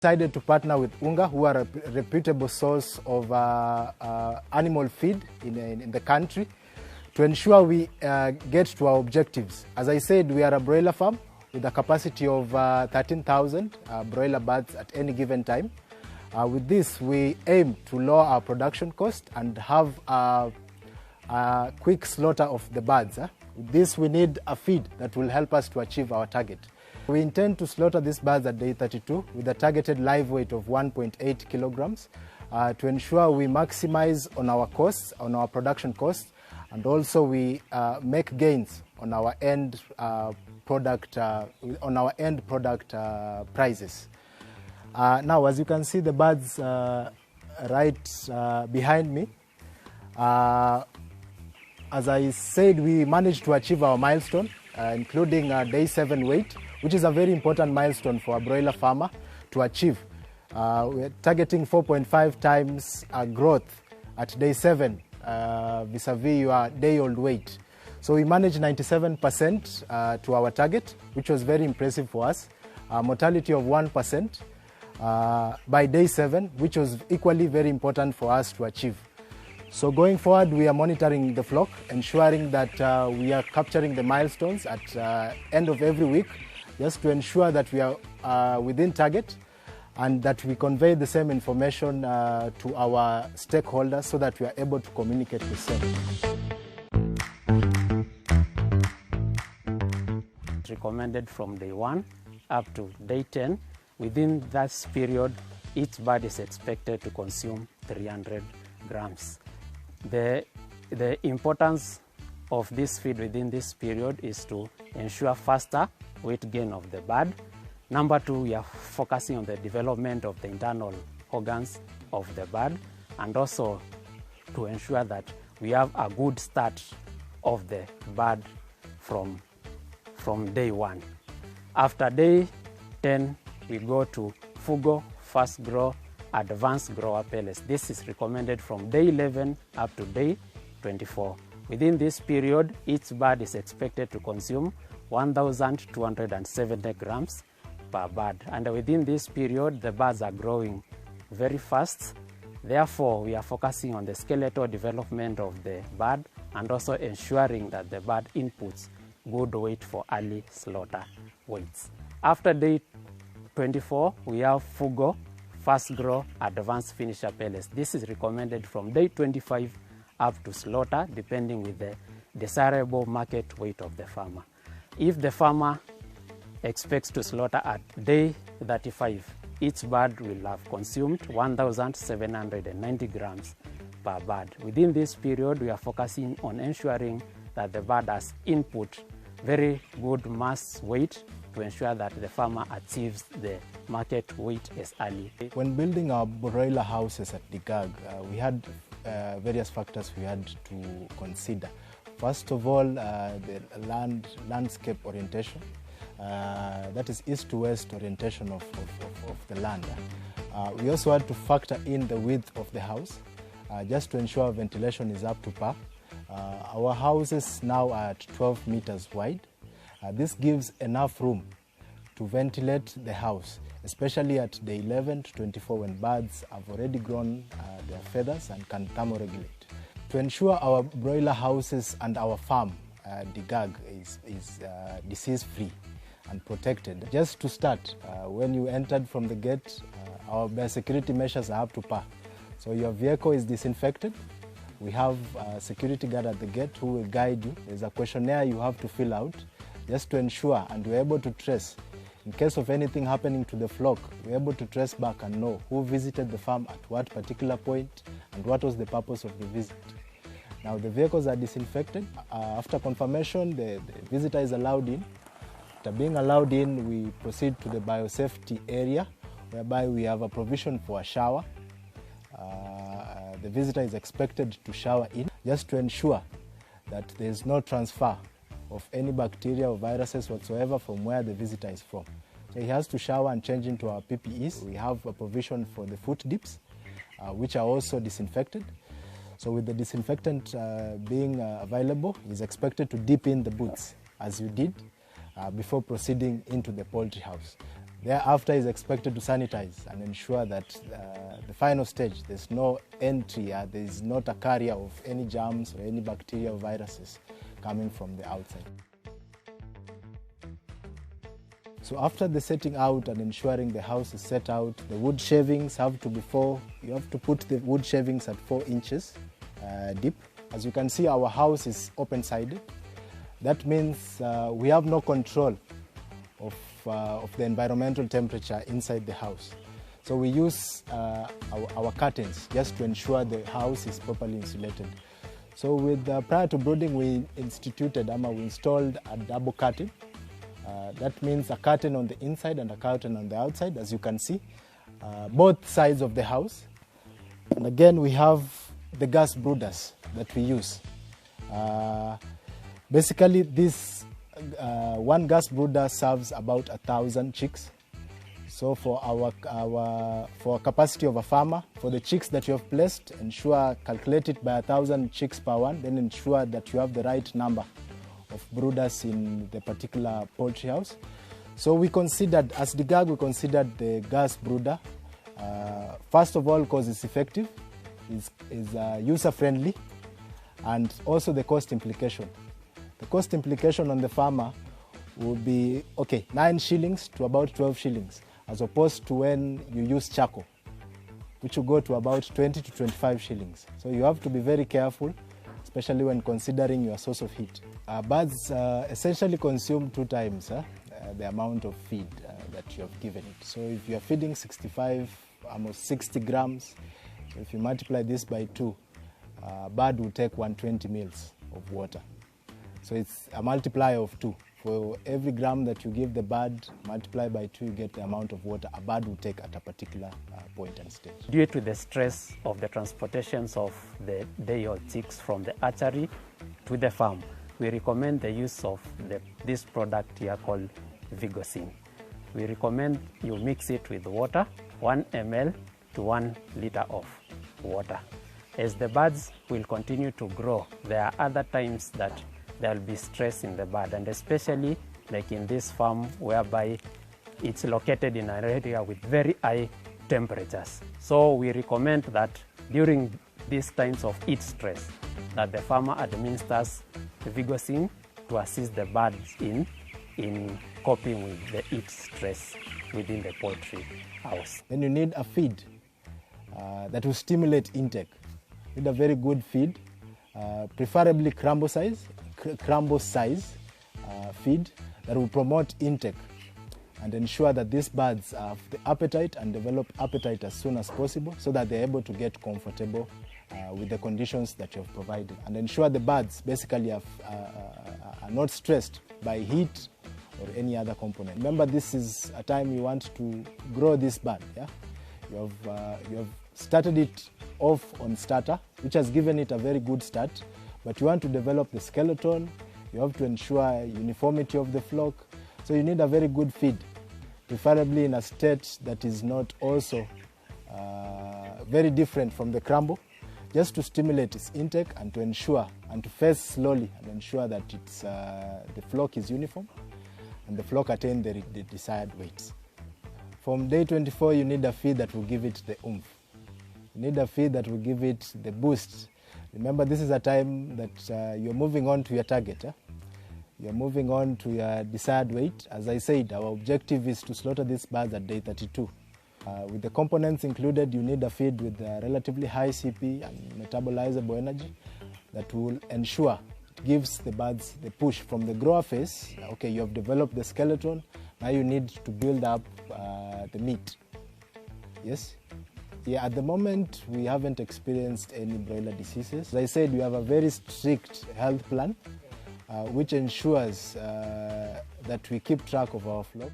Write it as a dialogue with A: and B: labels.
A: Decided to partner with Unga, who are a reputable source of animal feed in the country, to ensure we get to our objectives. As I said, we are a broiler farm with a capacity of 13,000 broiler birds at any given time. With this, we aim to lower our production cost and have a quick slaughter of the birds. With this, we need a feed that will help us to achieve our target. We intend to slaughter these birds at day 32 with a targeted live weight of 1.8 kilograms to ensure we maximize on our costs, on our production costs, and also we make gains on our end product prices. Now, as you can see, the birds right behind me. As I said, we managed to achieve our milestone, including day 7 weight, which is a very important milestone for a broiler farmer to achieve. We're targeting 4.5 times growth at day 7 vis-a-vis your day-old weight. So we managed 97% to our target, which was very impressive for us. Mortality of 1% by day 7, which was equally very important for us to achieve. So going forward, we are monitoring the flock, ensuring that we are capturing the milestones at end of every week, just to ensure that we are within target and that we convey the same information to our stakeholders so that we are able to communicate the same.
B: Recommended from day 1 up to day 10. Within that period, each bird is expected to consume 300 grams. The importance of this feed within this period is to ensure faster weight gain of the bird. Number 2, we are focusing on the development of the internal organs of the bird, and also to ensure that we have a good start of the bird from day 1. After day 10, we go to Fugo, Fast Grow, Advanced Grower pellets. This is recommended from day 11 up to day 24. Within this period, each bird is expected to consume 1,270 grams per bird. And within this period, the birds are growing very fast. Therefore, we are focusing on the skeletal development of the bird and also ensuring that the bird inputs good weight for early slaughter weights. After day 24, we have Fugo, Fast Grow, Advanced Finisher pellets. This is recommended from day 25 up to slaughter, depending with the desirable market weight of the farmer. If the farmer expects to slaughter at day 35, each bird will have consumed 1,790 grams per bird. Within this period, we are focusing on ensuring that the bird has input very good mass weight to ensure that the farmer achieves the market weight as early.
A: When building our broiler houses at Digag, we had various factors we had to consider. First of all, the landscape orientation, that is east to west orientation of the land. We also had to factor in the width of the house, just to ensure ventilation is up to par. Our houses now are at 12 meters wide. This gives enough room to ventilate the house, especially at day 11 to 24 when birds have already grown their feathers and can thermoregulate. To ensure our broiler houses and our farm, Digag, is disease-free and protected. Just to start, when you entered from the gate, our biosecurity measures are up to par. So your vehicle is disinfected. We have a security guard at the gate who will guide you. There's a questionnaire you have to fill out just to ensure, and we're able to trace. In case of anything happening to the flock, we're able to trace back and know who visited the farm at what particular point and what was the purpose of the visit. Now the vehicles are disinfected. After confirmation, the visitor is allowed in. After being allowed in, we proceed to the biosafety area, whereby we have a provision for a shower. The visitor is expected to shower in, just to ensure that there is no transfer of any bacteria or viruses whatsoever from where the visitor is from. So he has to shower and change into our PPEs. We have a provision for the foot dips, which are also disinfected. So with the disinfectant being available, he's expected to dip in the boots, as you did, before proceeding into the poultry house. Thereafter is expected to sanitize and ensure that the final stage, there's no entry, there is not a carrier of any germs or any bacteria or viruses coming from the outside. So after the setting out and ensuring the house is set out, the wood shavings have to be you have to put the wood shavings at 4 inches deep. As you can see, our house is open-sided. That means we have no control of the environmental temperature inside the house. So we use our curtains just to ensure the house is properly insulated. So prior to brooding, we installed a double curtain. That means a curtain on the inside and a curtain on the outside, as you can see, both sides of the house. And again, we have the gas brooders that we use. Basically, this one gas brooder serves about 1,000 chicks. So for a capacity of a farmer, for the chicks that you have placed, calculate it by 1,000 chicks per one, then ensure that you have the right number of brooders in the particular poultry house. So we considered, as the GAG, we considered the gas brooder, first of all, because it's effective, is user-friendly, and also the cost implication. The cost implication on the farmer will be, 9 shillings to about 12 shillings, as opposed to when you use charcoal, which will go to about 20 to 25 shillings. So you have to be very careful, especially when considering your source of heat. Birds essentially consume 2 times the amount of feed that you have given it. So if you are feeding 65, almost 60 grams, if you multiply this by 2, a bird will take 120 mils of water. So it's a multiplier of 2. For every gram that you give the bird, multiply by 2, you get the amount of water a bird will take at a particular point and stage.
B: Due to the stress of the transportations of the day-old chicks from the hatchery to the farm, we recommend the use of this product here called Vigocin. We recommend you mix it with water, 1 ml to 1 liter of water. As the birds will continue to grow, there are other times that there will be stress in the bird, and especially like in this farm whereby it's located in an area with very high temperatures. So we recommend that during these times of heat stress, that the farmer administers Vigocin to assist the birds in coping with the heat stress within the poultry house.
A: Then you need a feed that will stimulate intake. You need a very good feed, preferably crumble size feed that will promote intake and ensure that these birds have the appetite and develop appetite as soon as possible, so that they're able to get comfortable with the conditions that you have provided, and ensure the birds basically are not stressed by heat or any other component. Remember, this is a time you want to grow this bird. Yeah? You have started it off on starter, which has given it a very good start, but you want to develop the skeleton. You have to ensure uniformity of the flock. So you need a very good feed, preferably in a state that is not also very different from the crumble, just to stimulate its intake and to ensure and to fence slowly and ensure that the flock is uniform and the flock attain the desired weights. From day 24, you need a feed that will give it the oomph. You need a feed that will give it the boost. Remember, this is a time that you're moving on to your target. You're moving on to your desired weight. As I said, our objective is to slaughter these birds at day 32. With the components included, you need a feed with relatively high CP and metabolizable energy that will ensure it gives the birds the push from the grower phase. Okay, you have developed the skeleton, now you need to build up the meat. Yes? Yeah, at the moment, we haven't experienced any broiler diseases. As I said, we have a very strict health plan, which ensures that we keep track of our flock.